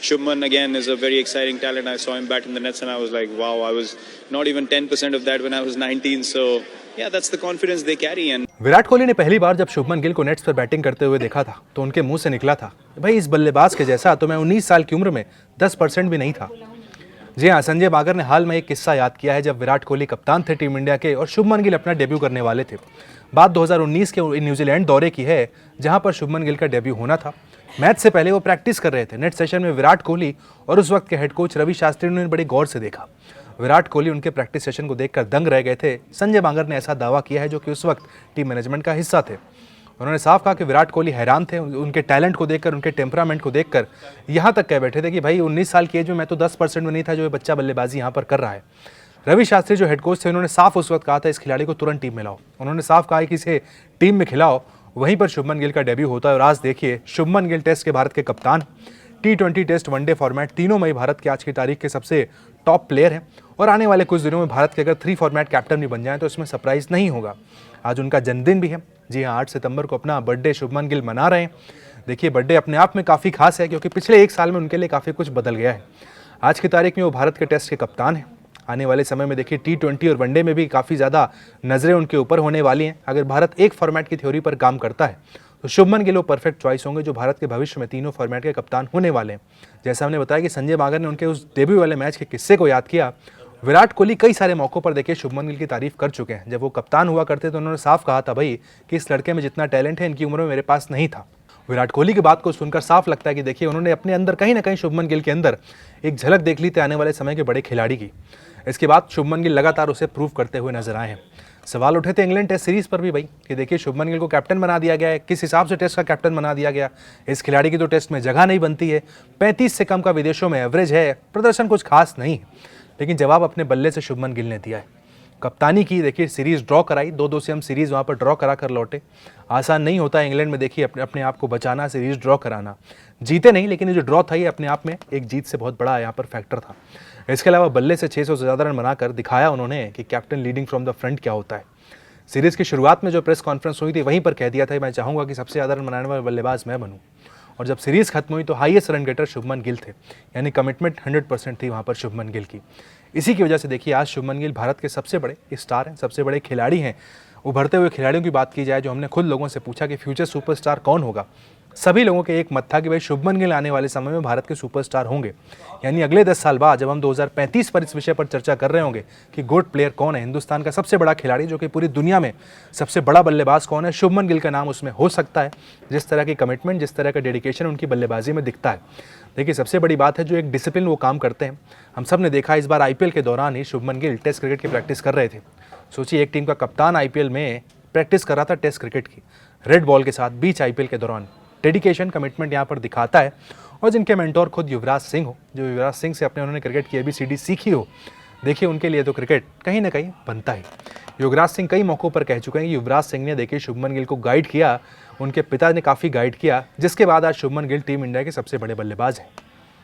Shubman again is a very exciting talent. I saw him bat in the nets and I was like, wow, I was not even 10% of that when I was 19. So yeah, that's the confidence they carry. And Virat Kohli ने पहली बार जब शुभमन गिल को nets पर batting करते हुए देखा था तो उनके मुंह से निकला था, भाई इस बल्लेबाज के जैसा तो मैं 19 साल की उम्र में 10% भी नहीं था। जी हाँ, संजय बागर ने हाल में एक किस्सा याद किया है जब विराट कोहली कप्तान थे टीम इंडिया के और शुभमन गिल अपना डेब्यू करने वाले थे। बात 2019 के न्यूजीलैंड दौरे की है जहां पर शुभमन गिल का डेब्यू होना था। मैच से पहले वो प्रैक्टिस कर रहे थे। नेट सेशन में विराट कोहली और उस वक्त के हेड कोच रवि शास्त्री ने बड़े गौर से देखा। विराट कोहली उनके प्रैक्टिस सेशन को देखकर दंग रह गए थे। संजय बांगर ने ऐसा दावा किया है जो कि उस वक्त टीम मैनेजमेंट का हिस्सा थे। उन्होंने साफ कहा कि विराट कोहली हैरान थे उनके टैलेंट को देखकर, उनके टेम्परामेंट को देखकर। यहाँ तक कह बैठे थे कि भाई 19 साल की एज में मैं तो 10% में नहीं था जो ये बच्चा बल्लेबाजी यहाँ पर कर रहा है। रवि शास्त्री जो हेड कोच थे उन्होंने साफ उस वक्त कहा था इस खिलाड़ी को तुरंत टीम में लाओ। उन्होंने साफ कहा कि इसे टीम में खिलाओ। वहीं पर शुभमन गिल का डेब्यू होता है और आज देखिए शुभमन गिल टेस्ट के भारत के कप्तान, T20 टेस्ट, वनडे फॉर्मेट तीनों में भारत के आज की तारीख के सबसे टॉप प्लेयर हैं और आने वाले कुछ दिनों में भारत के अगर 3 फॉर्मेट कैप्टन भी बन जाएं तो इसमें सरप्राइज नहीं होगा। आज उनका जन्मदिन भी है। जी हाँ, 8 सितंबर को अपना बर्थडे शुभमन गिल मना रहे हैं। देखिए बर्थडे अपने आप में काफ़ी खास है क्योंकि पिछले 1 साल में उनके लिए काफ़ी कुछ बदल गया है। आज की तारीख में वो भारत के टेस्ट के कप्तान हैं। आने वाले समय में देखिए T20 और वनडे में भी काफ़ी ज़्यादा नज़रें उनके ऊपर होने वाली हैं। अगर भारत एक फॉर्मेट की थ्योरी पर काम करता है तो शुभमन गिल वो परफेक्ट चॉइस होंगे जो भारत के भविष्य में तीनों फॉर्मेट के कप्तान होने वाले हैं। जैसा हमने बताया कि संजय बांगर ने उनके उस डेब्यू वाले मैच के किस्से को याद किया। विराट कोहली कई सारे मौक़ों पर देखिए शुभमन गिल की तारीफ कर चुके हैं। जब वो कप्तान हुआ करते तो उन्होंने साफ कहा था भाई कि इस लड़के में जितना टैलेंट है इनकी उम्र में मेरे पास नहीं था। विराट कोहली की बात को सुनकर साफ लगता है कि देखिए उन्होंने अपने अंदर कहीं ना कहीं शुभमन गिल के अंदर एक झलक देख ली थी आने वाले समय के बड़े खिलाड़ी की। इसके बाद शुभमन गिल लगातार उसे प्रूव करते हुए नजर आए हैं। सवाल उठे थे इंग्लैंड टेस्ट सीरीज पर भी भाई कि देखिए शुभमन गिल को कैप्टन बना दिया गया है, किस हिसाब से टेस्ट का कैप्टन बना दिया गया। इस खिलाड़ी की तो टेस्ट में जगह नहीं बनती है, 35 से कम का विदेशों में एवरेज है, प्रदर्शन कुछ खास नहीं। लेकिन जवाब अपने बल्ले से शुभमन गिल ने दिया है। कप्तानी की, देखिए सीरीज ड्रॉ कराई, 2-2 से हम सीरीज वहाँ पर ड्रॉ करा कर लौटे। आसान नहीं होता है इंग्लैंड में देखिए अपने आप को बचाना, सीरीज ड्रॉ कराना। जीते नहीं लेकिन ये जो ड्रॉ था ये अपने आप में एक जीत से बहुत बड़ा यहाँ पर फैक्टर था। इसके अलावा बल्ले से 600 से ज़्यादा रन बनाकर दिखाया उन्होंने कि captain leading from the front क्या होता है। सीरीज की शुरुआत में जो प्रेस कॉन्फ्रेंस हुई थी वहीं पर कह दिया था मैं चाहूँगा कि सबसे ज़्यादा रन बनाने वाला बल्लेबाज मैं बनूँ। और जब सीरीज़ खत्म हुई तो highest run getter Shubman Gill थे, यानी कमिटमेंट 100% थी वहाँ पर शुभमन गिल की। इसी की वजह से देखिए आज शुभमन गिल भारत के सबसे बड़े स्टार हैं, सबसे बड़े खिलाड़ी हैं। उभरते हुए खिलाड़ियों की बात की जाए, जो हमने खुद लोगों से पूछा कि फ्यूचर सुपरस्टार कौन होगा, सभी लोगों के एक मत था कि भाई शुभमन गिल आने वाले समय में भारत के सुपरस्टार होंगे। यानी अगले 10 साल बाद जब हम 2035 पर इस विषय पर चर्चा कर रहे होंगे कि गोट प्लेयर कौन है, हिंदुस्तान का सबसे बड़ा खिलाड़ी जो कि पूरी दुनिया में सबसे बड़ा बल्लेबाज कौन है, शुभमन गिल का नाम उसमें हो सकता है। जिस तरह की कमिटमेंट, जिस तरह का डेडिकेशन उनकी बल्लेबाजी में दिखता है। देखिए सबसे बड़ी बात है जो एक डिसिप्लिन वो काम करते हैं। हम सब ने देखा इस बार IPL के दौरान ही शुभमन गिल टेस्ट क्रिकेट की प्रैक्टिस कर रहे थे। सोचिए एक टीम का कप्तान IPL में प्रैक्टिस कर रहा था टेस्ट क्रिकेट की, रेड बॉल के साथ बीच IPL के दौरान। डेडिकेशन, कमिटमेंट यहाँ पर दिखाता है। और जिनके मेंटोर खुद युवराज सिंह हो, जो युवराज सिंह से अपने उन्होंने क्रिकेट की ABCD सीखी हो, देखिए उनके लिए तो क्रिकेट कहीं ना कहीं बनता है। युवराज सिंह कई मौक़ों पर कह चुके हैं कि युवराज सिंह ने देखिए शुभमन गिल को गाइड किया, उनके पिता ने काफ़ी गाइड किया, जिसके बाद आज शुभमन गिल टीम इंडिया के सबसे बड़े बल्लेबाज हैं।